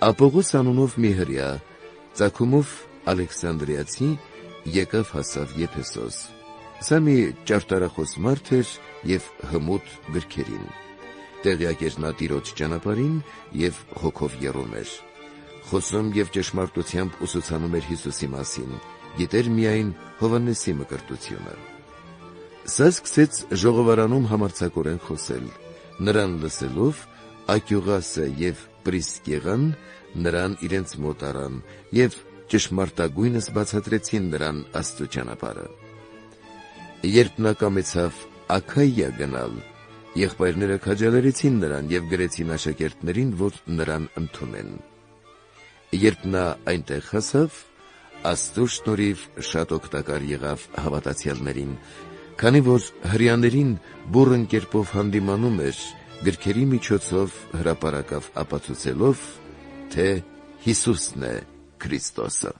Ապողոս անունով մի հրյա, ծագումով Ալեքսանդրիացի, եկավ հասավ Եփեսոս։ Սա մի ճարտարախոս մարդ էր և հմուտ գրքերին։ Տեղյակ էր նա Տիրոջ ճանապարհին և հոգով եռում էր։ Խոսում և ճշմարտությամբ ուսուցանում էր Հիսուսի մասին, գիտեր միայն Հովհաննեսի մկրտությունը։ Սա սկսեց ժողովարանում համարձակորեն խոսել։ Նրան լսելով, Ակյուղասը և Պրիսկեղան նրան իրենց մոտ առան և ճշմարտագույնս բացատրեցին նրան Աստծու ճանապարհը։ Երբ նա կամեցավ Աքայիա գնալ, եղբայրները քաջալերեցին նրան և գրեցին աշակերտներին, որ նրան ընդունեն։ Երբ նա այնտեղ հասավ, Աստծու շնորհիվ շատ օգտակար եղավ հավատացյալներին, քանի որ հրեաներին բուռն կերպով հանդիմանում էր, գրքերի միջոցով հրապարակավ ապացուցելով, թե Հիսուսն է Քրիստոսը։